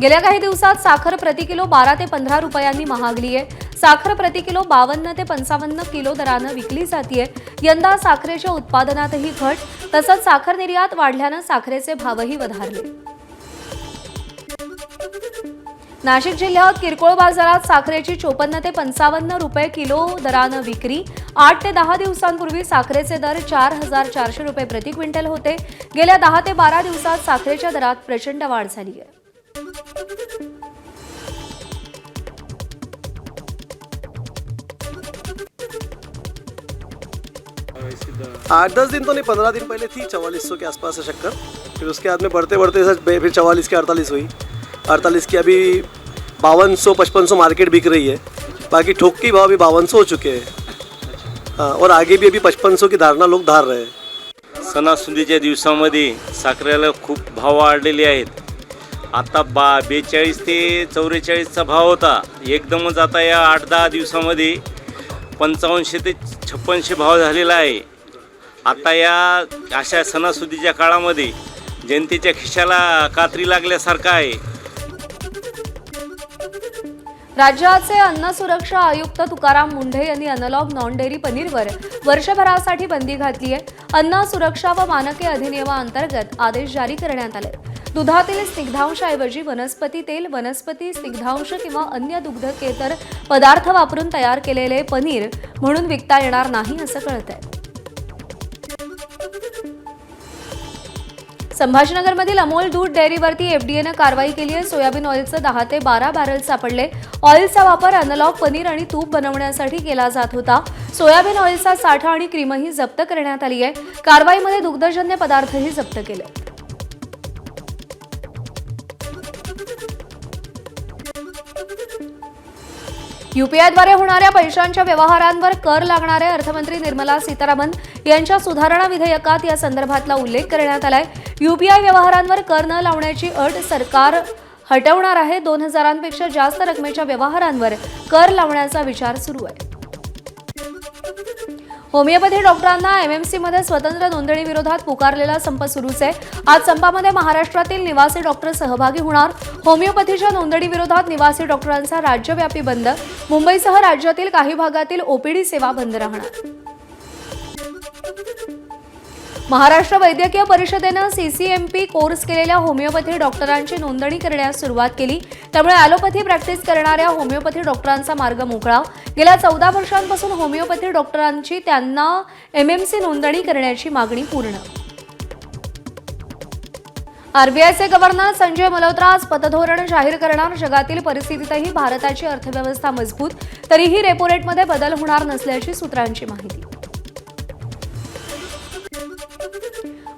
गेल्या काही दिवसात साखर प्रति किलो 12 ते 15 रुपयांनी महागली आहे। साखर प्रति किलो 52 ते 55 किलो दरानं विकली जाते। यंदा साखरेच्या उत्पादनातही घट, तसंच साखर निर्यात वाढल्यानं साखरेचे भावही वधारले। नाशिक जिल्ह्यात किरकोळ बाजारात साखरेची 54 ते 55 रुपये किलो दरानं विक्री। 8 ते 10 दिवसांपूर्वी साखरेचे दर 4,400 रुपये प्रति क्विंटल होते। गेल्या 10 ते 12 दिवसात साखरेच्या दरात प्रचंड वाढ झाली आहे। 8-10 दिन तो नहीं, 15 दिन पहले थी 4400 के आसपास है शक्कर। फिर उसके बाद में बढ़ते बढ़ते फिर 44 के 48 हुई। 48 की अभी 5200-5500 मार्केट बिक रही है। बाकी ठोक के भाव भी 5200 हो चुके हैं। हाँ, और आगे भी अभी 5500 की धारणा लोग धार रहे हैं। सणासुदीच्या दिवसामध्ये साखरेला खूप भाव वाढलेले आहेत। आता 42 ते 44चा भाव होता, एकदमच आता या 8-10 दिवसामध्ये 5500 ते 5600 भाव झालेला आहे। आता या अशा सणासुदीच्या काळामध्ये जनतेच्या खिशाला कात्री लागल्यासारखं आहे। राज्याचे अन्न सुरक्षा आयुक्त तुकाराम मुंढे यांनी अनलॉग नॉन डेअरी पनीरवर वर्षभरासाठी बंदी घातली आहे। अन्न सुरक्षा व मानके अधिनियमाअंतर्गत आदेश जारी करण्यात आले। दुधातील स्निग्धांशाऐवजी वनस्पती तेल, वनस्पती स्निग्धांश किंवा अन्य दुग्धकेतर पदार्थ वापरून तयार केलेले पनीर म्हणून विकता येणार नाही असं कळतंय। संभाजीनगरमधील अमोल दूध डेअरीवरती एफडीएनं कारवाई केली आहे। सोयाबीन ऑइलचे 10 ते 12 बॅरल सापडले। ऑइलचा वापर अनलॉग पनीर आणि तूप बनवण्यासाठी केला जात होता। सोयाबीन ऑइलचा साठा आणि क्रीमही जप्त करण्यात आली आहे। कारवाईमध्ये दुग्धजन्य पदार्थही जप्त केले। यूपीआयद्वारे होणाऱ्या पैशांच्या व्यवहारांवर कर लागणारे अर्थमंत्री निर्मला सीतारामन यांच्या सुधारणा विधेयकात या संदर्भातला उल्लेख करण्यात आलाय। यूपीआय व्यवहारांवर कर न लावण्याची अट सरकार हटवणार आहे। 2000पेक्षा जास्त रकमेच्या व्यवहारांवर कर लावण्याचा विचार सुरू आहे। होमिओपॅथी डॉक्टरांना एमएमसीमध्ये स्वतंत्र नोंदणी विरोधात पुकारलेला संप सुरूच आहे। आज संपामध्ये महाराष्ट्रातील निवासी डॉक्टर सहभागी होणार। होमिओपॅथीच्या नोंदणी विरोधात निवासी डॉक्टरांचा राज्यव्यापी बंद। मुंबईसह राज्यातील काही भागातील ओपीडी सेवा बंद राहणार। महाराष्ट्र वैद्यकीय परिषदेनं सीसीएमपी कोर्स केलेल्या होमिओपॅथी डॉक्टरांची नोंदणी करण्यास सुरुवात केली। त्यामुळे ॲलोपॅथी प्रॅक्टिस करणाऱ्या होमिओपॅथी डॉक्टरांचा मार्ग मोकळा। गेल्या 14 वर्षांपासून होमिओपॅथी डॉक्टरांची त्यांना एमएमसी नोंदणी करण्याची मागणी पूर्ण। आरबीआयचे गव्हर्नर संजय मल्होत्रा आज पतधोरण जाहीर करणार। जगातील परिस्थितीतही भारताची अर्थव्यवस्था मजबूत, तरीही रेपो रेटमध्ये बदल होणार नसल्याची सूत्रांची माहिती।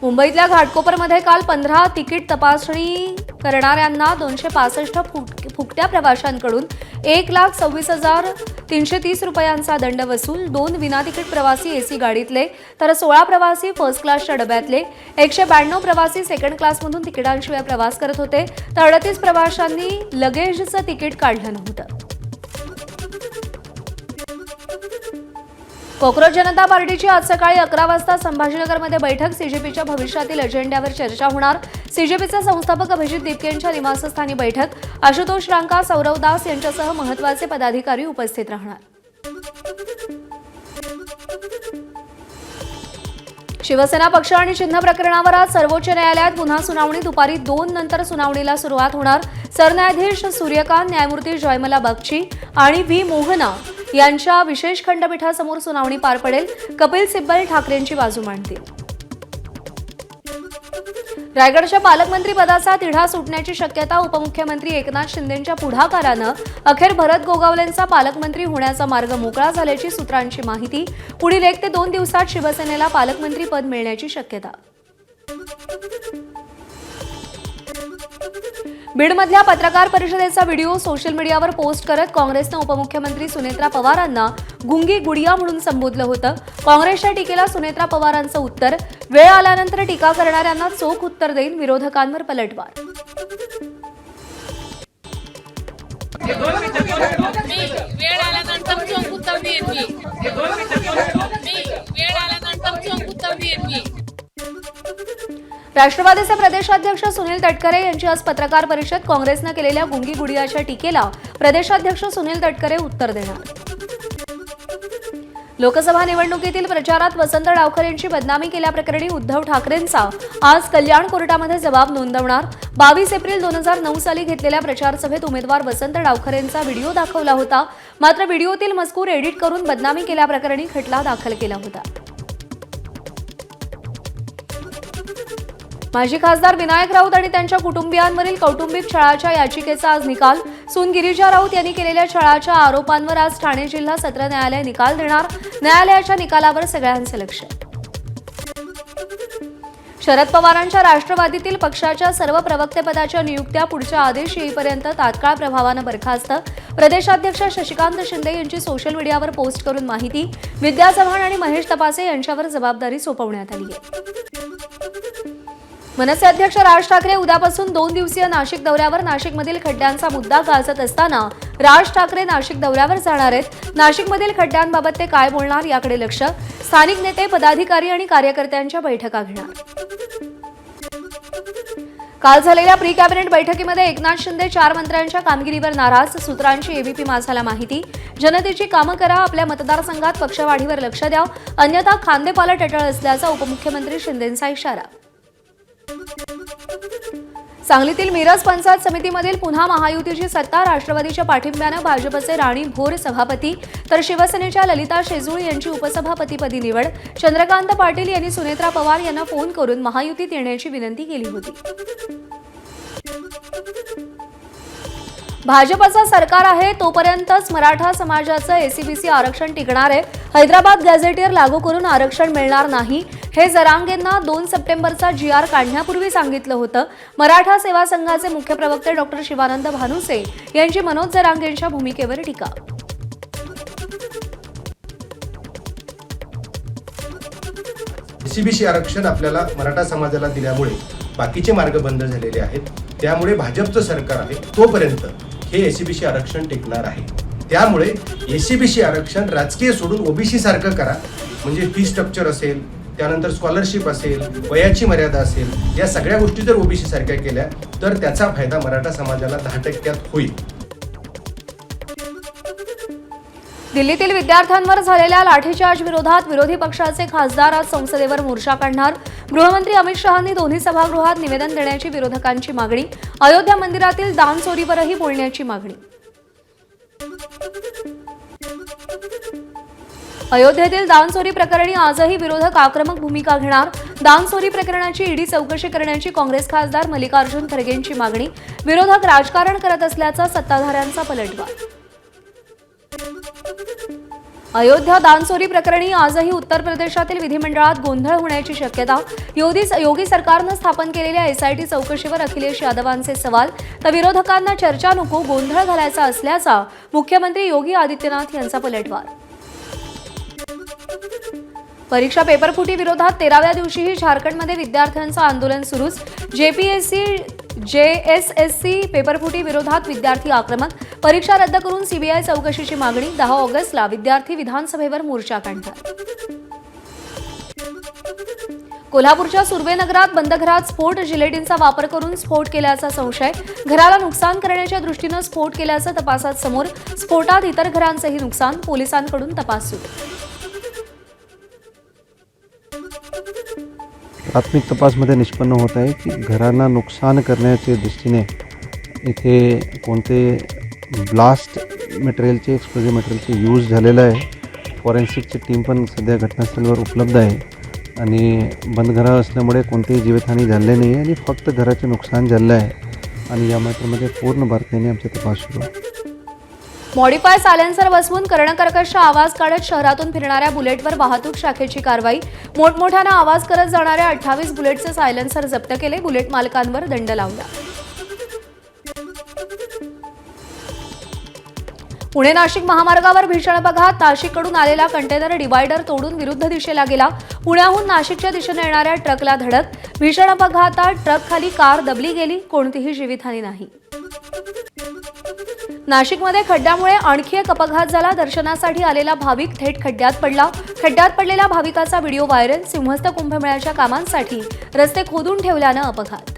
मुंबईतल्या घाटकोपरमध्ये काल 15 तिकीट तपासणी करणाऱ्यांना 265 फुकट्या प्रवाशांकडून 1,26,330 रुपयांचा दंड वसूल। 2 विनातिकीट प्रवासी एसी गाडीतले तर 16 प्रवासी फर्स्ट क्लासच्या डब्यातले। 192 प्रवासी सेकंड क्लासमधून तिकिटांशिवाय प्रवास करत होते, तर 38 प्रवाशांनी लगेजचं तिकीट काढलं नव्हतं। कोकरोच जनता पार्टीची आज सकाळी 11 वाजता संभाजीनगरमध्ये बैठक। सीजेपीच्या भविष्यातील एजेंड्यावर चर्चा होणार। सीजेपीचे संस्थापक अभिजित दीपके यांच्या निवासस्थानी बैठक। आशुतोष रांका, सौरव दास यांच्यासह महत्त्वाचे पदाधिकारी उपस्थित राहणार। शिवसेना पक्ष आणि चिन्ह प्रकरणावर आज सर्वोच्च न्यायालयात पुन्हा सुनावणी। दुपारी 2 नंतर सुनावणीला सुरुवात होणार। सरन्यायाधीश सूर्यकांत, न्यायमूर्ती जयमला बक्षी आणि व्ही मोहना यांच्या विशेष खंडपीठासमोर सुनावणी पार पडेल। कपिल सिब्बल ठाकरेंची बाजू मांडतील। रायगडच्या पालकमंत्री पदाचा तिढा सुटण्याची शक्यता। उपमुख्यमंत्री एकनाथ शिंदेंच्या पुढाकारानं अखेर भरत गोगावलेंचा पालकमंत्री होण्याचा मार्ग मोकळा झाल्याची सूत्रांची माहिती। पुढील 1 ते 2 दिवसात शिवसेनेला पालकमंत्री पद मिळण्याची शक्यता। बीडमधल्या पत्रकार परिषदेचा व्हिडिओ सोशल मीडियावर पोस्ट करत काँग्रेसनं उपमुख्यमंत्री सुनेत्रा पवारांना गुंगी गुडिया म्हणून संबोधलं होतं। काँग्रेसच्या टीकेला सुनेत्रा पवारांचं उत्तर, वेळ आल्यानंतर टीका करणाऱ्यांना चोख उत्तर देईन, विरोधकांवर पलटवार। राष्ट्रवादीचे प्रदेशाध्यक्ष सुनील तटकरे यांची आज पत्रकार परिषद. काँग्रेसनं केलेल्या गुंगी गुडियाच्या टीकेला प्रदेशाध्यक्ष सुनील तटकरे उत्तर देणार. लोकसभा निवडणुकीतील प्रचारात वसंत डावखर यांची बदनामी केल्याप्रकरणी उद्धव ठाकरेंचा आज कल्याण कोर्टामध्ये जबाब नोंदवणार. 22 एप्रिल 2009 साली घेतलेल्या प्रचारसभेत उमेदवार वसंत डावखर यांचा व्हिडिओ दाखवला होता. मात्र व्हिडिओतील मजकूर एडिट करून बदनामी केल्याप्रकरणी खटला दाखल केला होता. माजी खासदार विनायक राऊत आणि त्यांच्या कुटुंबियांवरील कौटुंबिक छळाच्या याचिकेचा आज निकाल. सून गिरिजा राऊत यांनी केलेल्या छळाच्या आरोपांवर आज ठाणे जिल्हा सत्र न्यायालय निकाल देणार. न्यायालयाच्या निकालावर सगळ्यांचे लक्ष. शरद पवारांच्या राष्ट्रवादीतील पक्षाच्या सर्व प्रवक्तेपदाच्या नियुक्त्या पुढच्या आदेश येईपर्यंत तात्काळ प्रभावानं बरखास्त. प्रदेशाध्यक्ष शशिकांत शिंदे यांची सोशल मीडियावर पोस्ट करून माहिती. विद्या चव्हाण आणि महेश तपासे यांच्यावर जबाबदारी सोपवण्यात आली आहे. मनसे अध्यक्ष राज ठाकरे उद्यापासून 2 दिवसीय नाशिक दौऱ्यावर. नाशिकमधील खड्ड्यांचा मुद्दा गाजत असताना राज ठाकरे नाशिक दौऱ्यावर जाणार आहेत. नाशिकमधील खड्ड्यांबाबत ते काय बोलणार याकडे लक्ष. स्थानिक नेते, पदाधिकारी आणि कार्यकर्त्यांच्या बैठका घेणार. काल झालेल्या प्री कॅबिनेट बैठकीमध्ये एकनाथ शिंदे 4 मंत्र्यांच्या कामगिरीवर नाराज. सूत्रांची एबीपी माझाला माहिती. जनतेची कामं करा, आपल्या मतदारसंघात पक्षवाढीवर लक्ष द्या, अन्यथा खांदेपालट अटळ असल्याचा उपमुख्यमंत्री शिंदेंचा इशारा. सांगलीतील मिरज पंचायत समितीमधील पुन्हा महायुतीची सत्ता. राष्ट्रवादीच्या पाठिंब्यानं भाजपचे राणी भोर सभापती तर शिवसेनेच्या ललिता शेजूळ यांची उपसभापतीपदी निवड. चंद्रकांत पाटील यांनी सुनेत्रा पवार यांना फोन करून महायुतीत येण्याची विनंती केली होती. भाजपचं सरकार आहे तोपर्यंतच मराठा समाजाचं एसीबीसी आरक्षण टिकणार आहे. हैदराबाद गॅझेटियर लागू करून आरक्षण मिळणार नाही हे जरांगेंना 2 सप्टेंबरचा GR काढण्यापूर्वी सांगितलं होतं. मराठा सेवा संघाचे मुख्य प्रवक्ते डॉक्टर शिवानंद भानुसे यांची मनोज जरांगेंच्या भूमिकेवर टीका. एसीबीसी आरक्षण आपल्याला मराठा समाजाला दिल्यामुळे बाकीचे मार्ग बंद झालेले आहेत. त्यामुळे भाजपचं सरकार आहे तोपर्यंत हे एसीबीसी आरक्षण टिकणार आहे. त्यामुळे एसीबीसी आरक्षण राजकीय सोडून ओबीसी सारखं करा. म्हणजे फी स्ट्रक्चर असेल, त्यानंतर स्कॉलरशिप असेल, वयाची मर्यादा असेल, या सगळ्या गोष्टी जर ओबीसी सारख्या केल्या तर त्याचा फायदा मराठा समाजाला 10% होईल. दिल्लीतील विद्यार्थ्यांवर झालेल्या लाठीचार्ज विरोधात विरोधी पक्षाचे खासदार आज संसदेवर मोर्चा काढणार. गृहमंत्री अमित शहांनी दोन्ही सभागृहात निवेदन देण्याची विरोधकांची मागणी. अयोध्या मंदिरातील दान चोरीवरही बोलण्याची मागणी. अयोध्येतील दान चोरी प्रकरणी आजही विरोधक आक्रमक भूमिका घेणार. दान चोरी प्रकरणाची ईडी चौकशी करण्याची काँग्रेस खासदार मल्लिकार्जुन खरगेंची मागणी. विरोधक राजकारण करत असल्याचा सत्ताधाऱ्यांचा पलटवार. अयोध्या दानचोरी प्रकरणी आजही उत्तर प्रदेशातील विधिमंडळात गोंधळ होण्याची शक्यता. योगी सरकारनं स्थापन केलेल्या एसआयटी चौकशीवर अखिलेश यादवांचे सवाल. तर विरोधकांना चर्चा नको, गोंधळ घालायचा असल्याचा मुख्यमंत्री योगी आदित्यनाथ यांचा पलटवार. परीक्षा पेपरफुटी विरोधात 13व्या दिवशीही झारखंडमध्ये विद्यार्थ्यांचं आंदोलन सुरूच. जेएसएससी पेपरफुटी विरोधात विद्यार्थी आक्रमक. परीक्षा रद्द करून सीबीआय चौकशीची मागणी. 10 ऑगस्टला विद्यार्थी विधानसभेवर मोर्चा काढणार. कोल्हापूरच्या सुर्वेनगरात बंद घरात स्फोट. जिलेटिनचा वापर करून स्फोट केल्याचा संशय. घराला नुकसान करण्याच्या दृष्टीनं स्फोट केल्याचं तपासात समोर. स्फोटात इतर घरांचंही नुकसान. पोलिसांकडून तपास सुरू. प्राथमिक तपासमध्ये निष्पन्न होत आहे की घरांना नुकसान करण्याच्या दृष्टीने इथे कोणते ब्लास्ट मटेरियलचे, एक्सप्लोजिव्ह मटेरियलचे यूज झालेलं आहे. फॉरेन्सिकची टीम पण सध्या घटनास्थळावर उपलब्ध आहे आणि बंद घरं असल्यामुळे कोणतीही जीवितहानी झाली नाही आहे आणि फक्त घराचे नुकसान झालं आहे आणि या मॅटरमध्ये पूर्ण बारकाईने आमचा तपास सुरू आहे. मॉडिफाय सायलेन्सर बसवून कर्णकर्कश आवाज काढत शहरातून फिरणाऱ्या बुलेटवर वाहतूक शाखेची कारवाई. मोठमोठ्यानं आवाज करत जाणाऱ्या 28 बुलेटचे सायलेन्सर जप्त केले. बुलेट मालकांवर दंड लावला. पुणे नाशिक महामार्गावर भीषण अपघात. नाशिककडून आलेला कंटेनर डिवायडर तोडून विरुद्ध दिशेला गेला. पुण्याहून नाशिकच्या दिशेने येणाऱ्या ट्रकला धडक. भीषण अपघातात ट्रक खाली कार दबली गेली. कोणतीही जीवितहानी नाही. नाशिकमध्ये खड्ड्यामुळे आणखी एक अपघात झाला. दर्शनासाठी आलेला भाविक थेट खड्ड्यात पडला. खड्ड्यात पडलेल्या भाविकाचा व्हिडिओ व्हायरल. सिंहस्थ कुंभमेळ्याच्या कामांसाठी रस्ते खोदून ठेवल्यानं अपघात.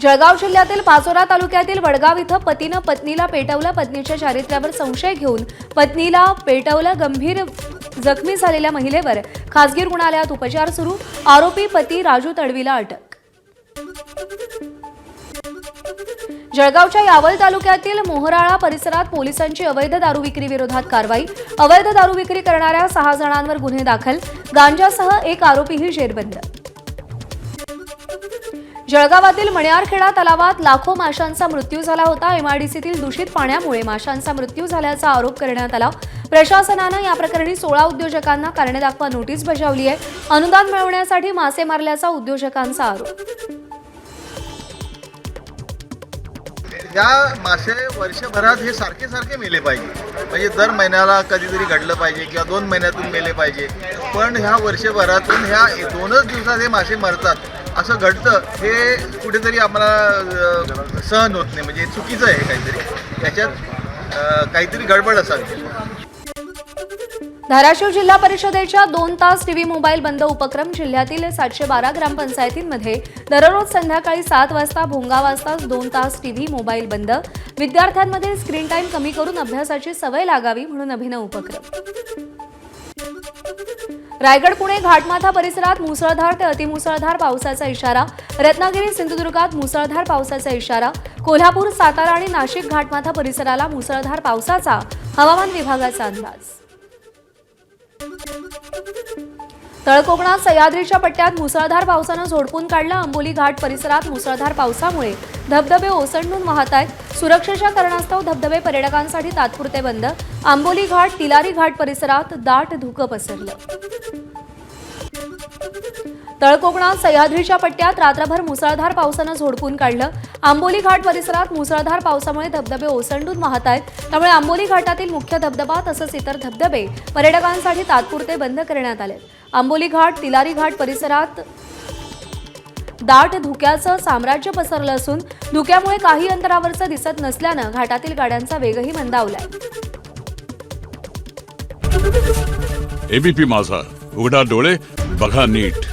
जळगाव जिल्ह्यातील पाचोरा तालुक्यातील वडगाव इथं पतीनं पत्नीला पेटवलं. पत्नीच्या चारित्र्यावर संशय घेऊन पत्नीला पेटवलं. गंभीर जखमी झालेल्या महिलेवर खासगी रुग्णालयात उपचार सुरू. आरोपी पती राजू तडवीला अटक. जळगावच्या यावल तालुक्यातील मोहराळा परिसरात पोलिसांची अवैध दारू विक्री विरोधात कारवाई. अवैध दारू विक्री करणाऱ्या 6 जणांवर गुन्हे दाखल. गांजासह एक आरोपीही जेरबंद. जळगावातील मणियारखेडा तलावात लाखो माशांचा मृत्यू झाला होता. एमआयडीसीतील दूषित पाण्यामुळे माशांचा मृत्यू झाल्याचा आरोप करण्यात आला. प्रशासनानं या प्रकरणी 16 उद्योजकांना कारणे दाखवा नोटीस बजावली आहे. अनुदान मिळवण्यासाठी मासे मारल्याचा उद्योजकांचा आरोप. या मासे वर्षभरात हे सारखे सारखे मेले पाहिजे, म्हणजे दर महिन्याला कधीतरी घडलं पाहिजे किंवा 2 महिन्यातून मेले पाहिजे. पण ह्या वर्षभरातून ह्या 2च दिवसात हे मासे मरतात असं घडतं, हे कुठेतरी आम्हाला सहन होत नाही. म्हणजे चुकीचं आहे काहीतरी, त्याच्यात काहीतरी गडबड असावी. धाराशिव जिल्हा परिषदेच्या 2 तास टीव्ही मोबाईल बंद उपक्रम. जिल्ह्यातील 712 ग्रामपंचायतींमध्ये दररोज संध्याकाळी 7 वाजता भोंगा वाजताच 2 तास टीव्ही मोबाईल बंद. विद्यार्थ्यांमध्ये स्क्रीन टाईम कमी करून अभ्यासाची सवय लागावी म्हणून अभिनव उपक्रम. रायगड पुणे घाटमाथा परिसरात मुसळधार ते अतिमुसळधार पावसाचा इशारा. रत्नागिरी सिंधुदुर्गात मुसळधार पावसाचा इशारा. कोल्हापूर सातारा आणि नाशिक घाटमाथा परिसराला मुसळधार पावसाचा हवामान विभागाचा अंदाज. तळकोकणात सह्याद्रीच्या पट्ट्यात मुसळधार पावसानं झोडपून काढलं. आंबोली घाट परिसरात मुसळधार पावसामुळे धबधबे ओसंडून वाहत आहेत. सुरक्षेच्या कारणास्तव धबधबे पर्यटकांसाठी तात्पुरते बंद. आंबोली घाट तिलारी घाट परिसरात दाट धुकं पसरलं. तळकोकणात सह्याद्रीच्या पट्ट्यात रात्रभर मुसळधार पावसानं झोडपून काढलं. आंबोली घाट परिसरात मुसळधार पावसामुळे धबधबे ओसंडून वाहत आहेत. त्यामुळे आंबोली घाटातील मुख्य धबधबा तसंच इतर धबधबे पर्यटकांसाठी तात्पुरते बंद करण्यात आले. आंबोली घाट तिलारी घाट परिसरात दाट धुक्याचं साम्राज्य पसरलं असून धुक्यामुळे काही अंतरावरचं दिसत नसल्यानं घाटातील गाड्यांचा वेगही मंदावलाय. एबीपी माझा, उघडा डोळे बघा नीट.